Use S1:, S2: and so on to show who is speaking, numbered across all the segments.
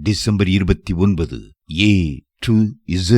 S1: December 29 A to Z.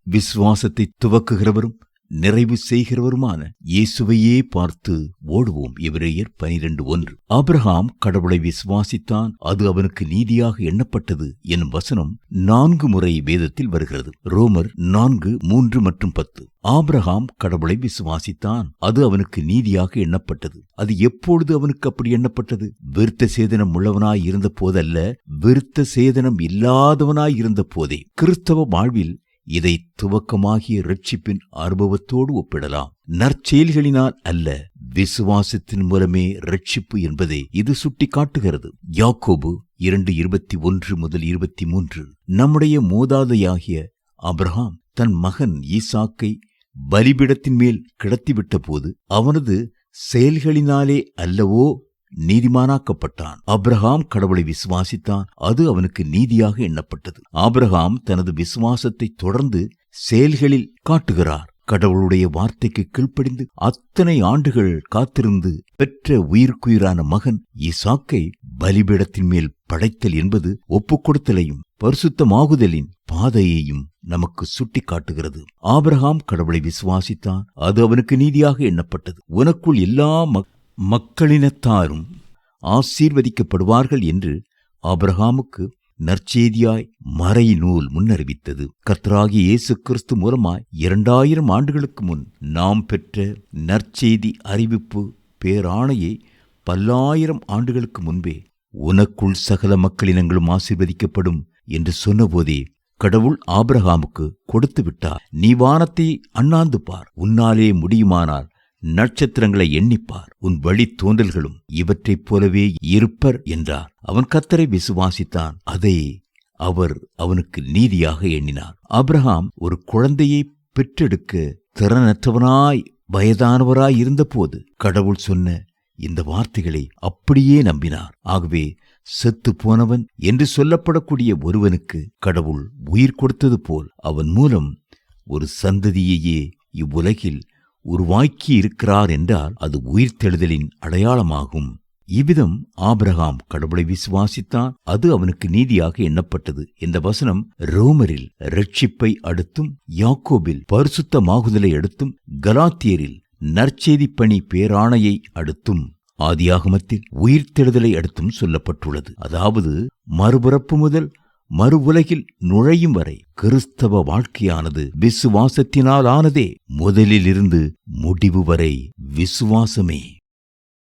S1: விசுவாசத்தை துவக்குகிறவரும் நிறைவு செய்கிறவருமான இயேசுவையே பார்த்து ஓடுவோம். எபிரேயர் 12:1. ஆபிரகாம் கடவுளை விசுவாசித்தான், அது அவனுக்கு நீதியாக எண்ணப்பட்டது என்னும் வசனம் 4 முறை வேதத்தில் வருகிறது. ரோமர் 4:3 மற்றும் 10. ஆபிரகாம் கடவுளை விசுவாசித்தான், அது அவனுக்கு நீதியாக எண்ணப்பட்டது. அது எப்பொழுது அவனுக்கு அப்படி எண்ணப்பட்டது? விருத்த சேதனம் உள்ளவனாய் இருந்த போதல்ல, விருத்த சேதனம் இல்லாதவனாய் இருந்த போதே. கிறிஸ்தவ வாழ்வில் இதை துவக்கமாகிய இரட்சிப்பின் அனுபவத்தோடு ஒப்பிடலாம். நற்செயல்களினால் அல்ல, விசுவாசத்தின் மூலமே இரட்சிப்பு என்பதை இது சுட்டி காட்டுகிறது. யாக்கோபு 2:21-23. நம்முடைய மூதாதையாகிய ஆபிரகாம் தன் மகன் ஈசாக்கை பலிபீடத்தின் மேல் கிடத்திவிட்ட போது அவனது செயல்களினாலே அல்லவோ நீதிமானாக்கப்பட்டான். ஆபிரகாம் கடவுளை விசுவாசித்தான், அது அவனுக்கு நீதியாக எண்ணப்பட்டது. ஆபிரகாம் தனது விசுவாசத்தை தொடர்ந்து செயல்களில் காட்டுகிறார். கடவுளுடைய வார்த்தைக்கு கீழ்ப்படிந்து அத்தனை ஆண்டுகள் காத்திருந்து பெற்ற உயிருக்குயிரான மகன் ஈசாக்கை பலிபீடத்தின் மேல் படைத்தல் என்பது ஒப்புக்கொடுத்தலையும் பரிசுத்தமாகுதலின் பாதையையும் நமக்கு சுட்டி காட்டுகிறது. ஆபிரகாம் கடவுளை விசுவாசித்தான், அது அவனுக்கு நீதியாக எண்ணப்பட்டது. உனக்குள் எல்லா மக்களினத்தாரும் ஆசீர்வதிக்கப்படுவார்கள் என்று ஆபிரகாமுக்கு நற்செய்தியாய் மறைநூல் முன்னறிவித்தது. கர்த்தராகிய இயேசு கிறிஸ்து மூலமாய் 2000 ஆண்டுகளுக்கு முன் நாம் பெற்ற நற்செய்தி அறிவிப்பு பேராணையை பல்லாயிரம் ஆண்டுகளுக்கு முன்பே உனக்குள் சகல மக்களினங்களும் ஆசீர்வதிக்கப்படும் என்று சொன்னபோதே கடவுள் ஆபிரகாமுக்கு கொடுத்து விட்டார். நீ வானத்தை அண்ணாந்து பார், உன்னாலே முடியுமானால் நட்சத்திரங்களை எண்ணிப்பார், உன் வழி தோன்றல்களும் இவற்றைப் போலவே இருப்பர் என்றார். அவன் கர்த்தரை விசுவாசித்தான், அதை அவர் அவனுக்கு நீதியாக எண்ணினார். ஆபிரகாம் ஒரு குழந்தையை பெற்றெடுக்க திறனற்றவனாய் வயதானவராய் இருந்தபோது கடவுள் சொன்ன இந்த வார்த்தைகளை அப்படியே நம்பினார். ஆகவே செத்து போனவன் என்று சொல்லப்படக்கூடிய ஒருவனுக்கு கடவுள் உயிர் கொடுத்தது போல் அவன் மூலம் ஒரு சந்ததியையே இவ்வுலகில் உருவாக்கி இருக்கிறார் என்றால் அது உயிர்த்தெழுதலின் அடையாளமாகும். இவ்விதம் ஆபிரகாம் கடவுளை விசுவாசித்தான், அது அவனுக்கு நீதியாக எண்ணப்பட்டது என்ற வசனம் ரோமரில் இரட்சிப்பை அடுத்தும், யாக்கோபில் பரிசுத்தமாகுதலை அடுத்தும், கலாத்தியரில் நற்செய்தி பணி பேராணையை அடுத்தும், ஆதியாகமத்தில் உயிர்த்தெழுதலை அடுத்தும் சொல்லப்பட்டுள்ளது. அதாவது மறுபிறப்பு முதல் மறு உலகில் நுழையும் வரை கிறிஸ்தவ வாழ்க்கையானது விசுவாசத்தினால் ஆனதே. முதலிலிருந்து முடிவு வரை விசுவாசமே.